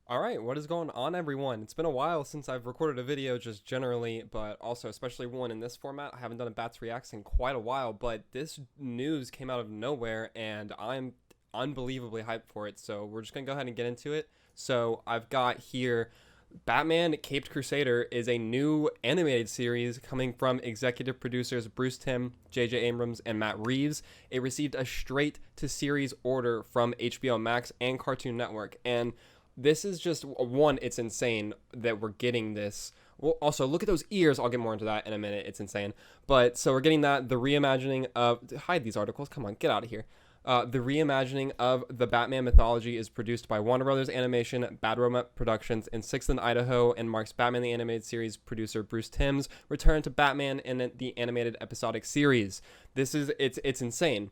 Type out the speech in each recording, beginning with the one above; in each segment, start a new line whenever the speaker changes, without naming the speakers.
All right, what is going on, everyone? It's been a while since I've recorded a video, just generally, but also especially one in this format. I haven't done a Bats Reacts in quite a while, but this news came out of nowhere, and I'm unbelievably hyped for it. So we're just gonna go ahead and get into it. So I've got here Batman Caped Crusader is a new animated series coming from executive producers Bruce Timm, J.J. Abrams, and Matt Reeves. It received a straight to series order from HBO Max and Cartoon Network, and this is just one. It's insane that we're getting this. Well, also look at those ears. I'll get more into that in a minute. It's insane. But so we're getting that, the reimagining of, hide these articles. Come on, get out of here. The reimagining of the Batman mythology is produced by Warner Brothers Animation, Bad Robot Productions, in 6th and Idaho, and marks Batman the Animated Series producer Bruce Timm's return to Batman in the animated episodic series. It's insane.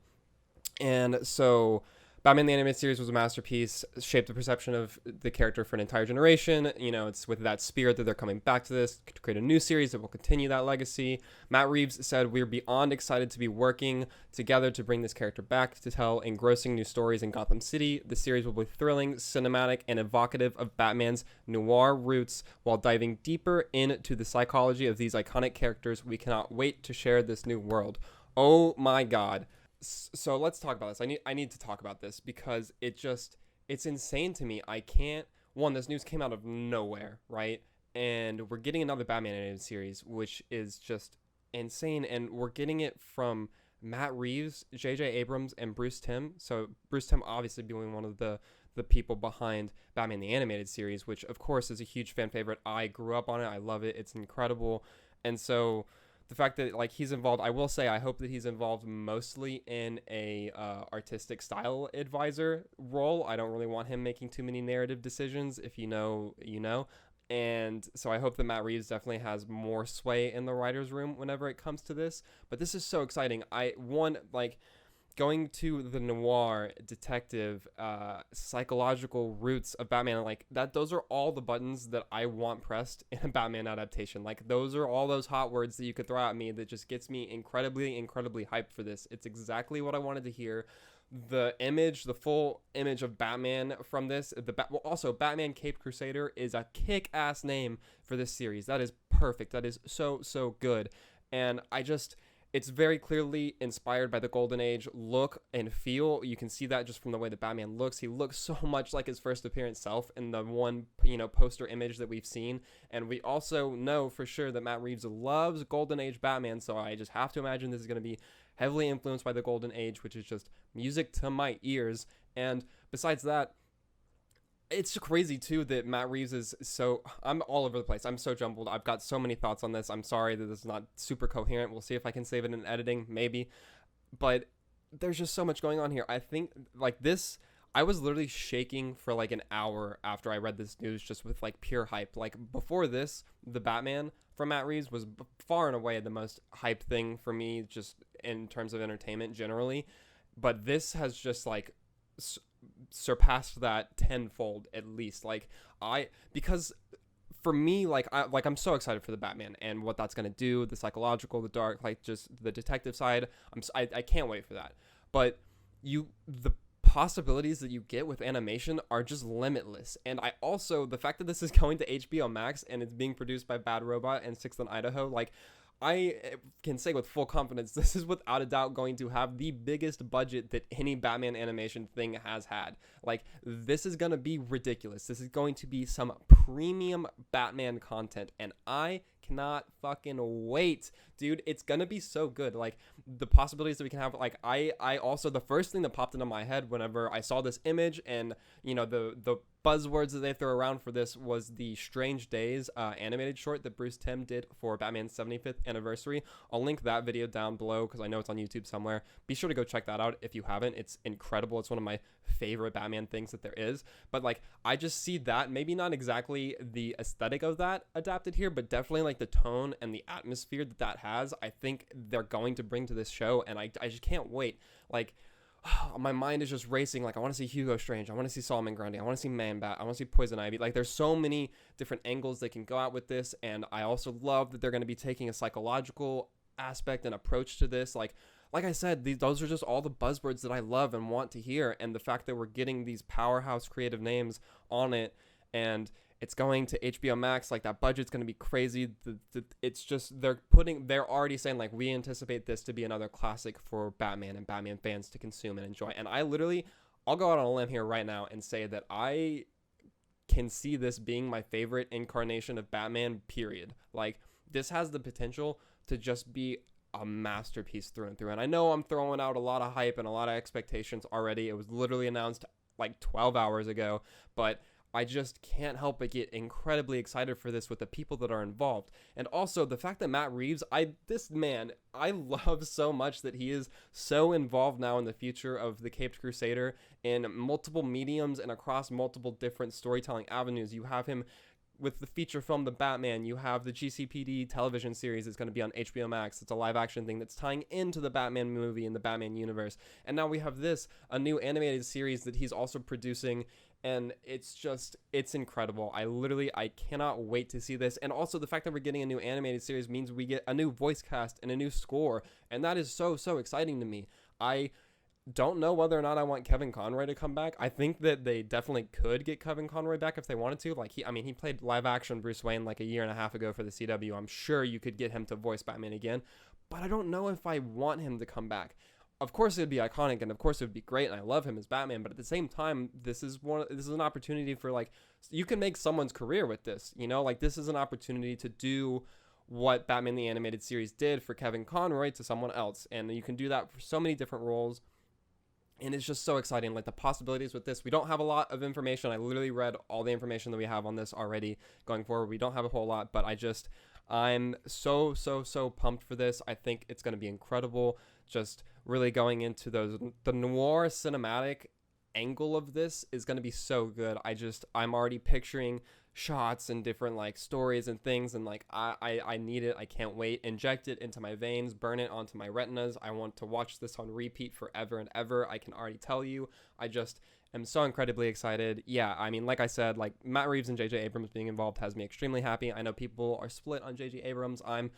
And so Batman the Animated Series was a masterpiece, shaped the perception of the character for an entire generation. You know, it's with that spirit that they're coming back to this to create a new series that will continue that legacy. Matt Reeves said, "We're beyond excited to be working together to bring this character back to tell engrossing new stories in Gotham City. The series will be thrilling, cinematic, and evocative of Batman's noir roots while diving deeper into the psychology of these iconic characters. We cannot wait to share this new world." Oh my God. So let's talk about this. I need to talk about this because it's insane to me. I can't. One, this news came out of nowhere, right? And we're getting another Batman animated series, which is just insane. And we're getting it from Matt Reeves, J.J. Abrams, and Bruce Timm. So Bruce Timm obviously being one of the people behind Batman the Animated Series, which of course is a huge fan favorite. I grew up on it. I love it. It's incredible. And so the fact that like he's involved, I will say I hope that he's involved mostly in a artistic style advisor role. I don't really want him making too many narrative decisions. If you know, you know. And so I hope that Matt Reeves definitely has more sway in the writer's room whenever it comes to this. But this is so exciting. Going to the noir, detective, psychological roots of Batman, like that, those are all the buttons that I want pressed in a Batman adaptation. Like those are all those hot words that you could throw at me that just gets me incredibly, incredibly hyped for this. It's exactly what I wanted to hear. The image, the full image of Batman from this, also Batman Caped Crusader is a kick-ass name for this series. That is perfect. That is so good. And it's very clearly inspired by the Golden Age look and feel. You can see that just from the way that Batman looks. He looks so much like his first appearance self in the one, poster image that we've seen. And we also know for sure that Matt Reeves loves Golden Age Batman, so I just have to imagine this is going to be heavily influenced by the Golden Age, which is just music to my ears. And besides that, it's crazy too that Matt Reeves is so, I'm all over the place. I'm so jumbled. I've got so many thoughts on this. I'm sorry that this is not super coherent. We'll see if I can save it in editing, maybe. But there's just so much going on here. I think like this, I was literally shaking for like an hour after I read this news, just with like pure hype. Like before this, the Batman from Matt Reeves was far and away the most hype thing for me, just in terms of entertainment generally. But this has just like surpassed that tenfold at least. Because for me, I'm so excited for the Batman and what that's gonna do, the psychological, the dark, like just the detective side. I can't wait for that. But the possibilities that you get with animation are just limitless. And I also, the fact that this is going to HBO Max and it's being produced by Bad Robot and 6th and Idaho, like I can say with full confidence, this is without a doubt going to have the biggest budget that any Batman animation thing has had. Like, this is going to be ridiculous. This is going to be some premium Batman content, and I cannot fucking wait, dude. It's gonna be so good. Like the possibilities that we can have. Like I also, the first thing that popped into my head whenever I saw this image and the buzzwords that they throw around for this was the Strange Days animated short that Bruce Timm did for Batman's 75th anniversary. I'll link that video down below because I know it's on YouTube somewhere. Be sure to go check that out if you haven't. It's incredible. It's one of my favorite Batman things that there is. But like I just see that, maybe not exactly the aesthetic of that adapted here, but definitely like the tone and the atmosphere that has, I think they're going to bring to this show, and I just can't wait. Like my mind is just racing. Like I want to see Hugo Strange, I want to see Solomon Grundy, I want to see Man-Bat, I want to see Poison Ivy. Like there's so many different angles they can go out with this, and I also love that they're going to be taking a psychological aspect and approach to this. Like I said, those are just all the buzzwords that I love and want to hear, and the fact that we're getting these powerhouse creative names on it, and it's going to HBO Max. Like, that budget's going to be crazy. It's just they're already saying like, we anticipate this to be another classic for Batman and Batman fans to consume and enjoy. And I'll go out on a limb here right now and say that I can see this being my favorite incarnation of Batman, period. Like, this has the potential to just be a masterpiece through and through. And I know I'm throwing out a lot of hype and a lot of expectations already. It was literally announced like 12 hours ago, but I just can't help but get incredibly excited for this with the people that are involved. And also the fact that Matt Reeves, I love so much that he is so involved now in the future of the Caped Crusader in multiple mediums and across multiple different storytelling avenues. You have him with the feature film The Batman. You have the GCPD television series that's going to be on HBO Max. It's a live action thing that's tying into the Batman movie and the Batman universe. And now we have a new animated series that he's also producing, and it's incredible. I cannot wait to see this. And also the fact that we're getting a new animated series means we get a new voice cast and a new score, and that is so exciting to me. I don't know whether or not I want Kevin Conroy to come back. I think that they definitely could get Kevin Conroy back if they wanted to. Like, he played live action Bruce Wayne like a year and a half ago for the CW. I'm sure you could get him to voice Batman again, but I don't know if I want him to come back. Of course, it'd be iconic, and of course, it would be great, and I love him as Batman. But at the same time, this is an opportunity for, like, you can make someone's career with this. You know, like, this is an opportunity to do what Batman the Animated Series did for Kevin Conroy to someone else, and you can do that for so many different roles. And it's just so exciting, like the possibilities with this. We don't have a lot of information. I literally read all the information that we have on this already going forward. We don't have a whole lot, but I'm so pumped for this. I think it's going to be incredible. Just really going into the noir cinematic angle of this is going to be so good. I'm already picturing shots and different like stories and things, and like I need it. I can't wait. Inject it into my veins, burn it onto my retinas. I want to watch this on repeat forever and ever. I can already tell you. I just am so incredibly excited. Yeah, I mean, like I said, like Matt Reeves and J.J. Abrams being involved has me extremely happy. I know people are split on J.J. Abrams. I'm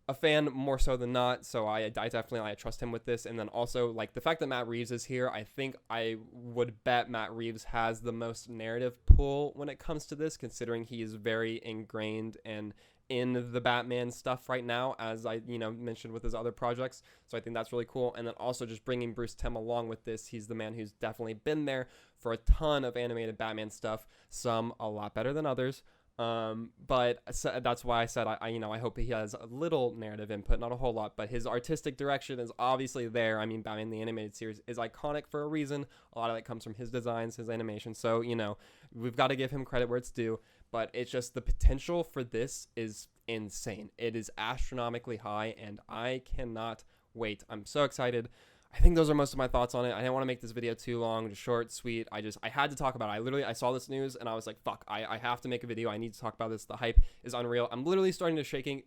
a fan more so than not, so I definitely trust him with this. And then also, like, the fact that Matt Reeves is here, I think I would bet Matt Reeves has the most narrative pull when it comes to this, considering he is very ingrained and in the Batman stuff right now, as I mentioned with his other projects. So I think that's really cool. And then also just bringing Bruce Timm along with this. He's the man who's definitely been there for a ton of animated Batman stuff, some a lot better than others. But that's why I said I hope he has a little narrative input, not a whole lot, but his artistic direction is obviously there. I mean, Batman the Animated Series is iconic for a reason. A lot of that comes from his designs, his animation. So we've got to give him credit where it's due. But it's just the potential for this is insane. It is astronomically high, and I cannot wait. I'm so excited. I think those are most of my thoughts on it. I didn't want to make this video too long, just short, sweet. I had to talk about it. I saw this news and I was like, fuck, I have to make a video. I need to talk about this. The hype is unreal. I'm literally starting to shaking.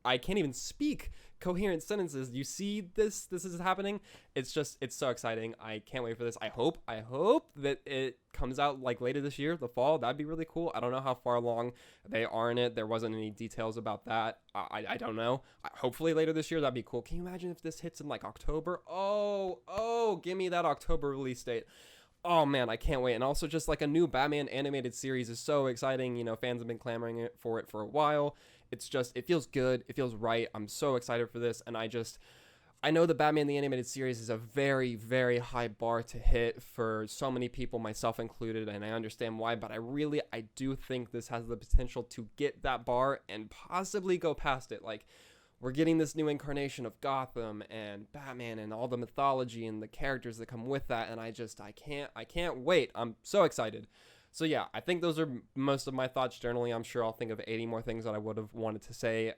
I can't even speak coherent sentences. You see this is happening. It's so exciting. I can't wait for this. I hope that it comes out like later this year, the fall. That'd be really cool. I don't know how far along they are in it. There wasn't any details about that. I don't know. Hopefully later this year, that'd be cool. Can you imagine if this hits in like October? Oh, give me that October release date. Oh man, I can't wait. And also just like a new Batman animated series is so exciting. Fans have been clamoring for it for a while. It feels good. It feels right. I'm so excited for this. And I know the Batman the Animated Series is a very, very high bar to hit for so many people, myself included, and I understand why, but I do think this has the potential to get that bar and possibly go past it. Like, we're getting this new incarnation of Gotham and Batman and all the mythology and the characters that come with that, and I can't wait. I'm so excited. So yeah, I think those are most of my thoughts generally. I'm sure I'll think of 80 more things that I would have wanted to say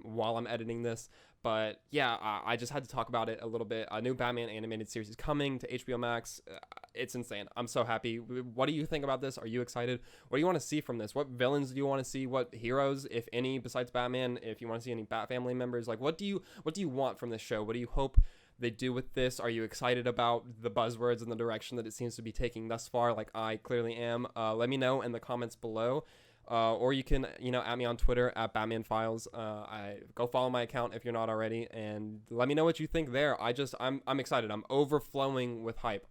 while I'm editing this. But yeah, I just had to talk about it a little bit. A new Batman animated series is coming to HBO Max. It's insane. I'm so happy. What do you think about this? Are you excited? What do you want to see from this? What villains do you want to see? What heroes, if any, besides Batman? If you want to see any Bat family members, like what do you want from this show? What do you hope they do with this? Are you excited about the buzzwords and the direction that it seems to be taking thus far? Like I clearly am. Let me know in the comments below. Or you can, at me on Twitter at Batman Files. Go follow my account if you're not already, and let me know what you think there. I'm excited. I'm overflowing with hype.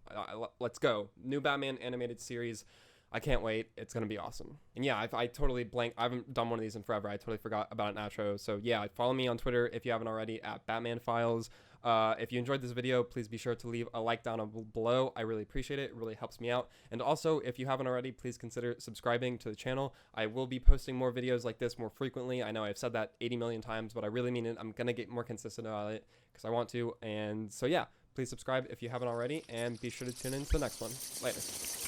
Let's go. New Batman animated series. I can't wait. It's going to be awesome. And yeah, I totally blanked. I haven't done one of these in forever. I totally forgot about an outro. So yeah, follow me on Twitter if you haven't already at Batman Files. If you enjoyed this video, please be sure to leave a like down below. I really appreciate it. It really helps me out. And also, if you haven't already, please consider subscribing to the channel. I will be posting more videos like this more frequently. I know I've said that 80 million times, but I really mean it. I'm going to get more consistent about it because I want to. And so yeah, please subscribe if you haven't already, and be sure to tune in to the next one. Later.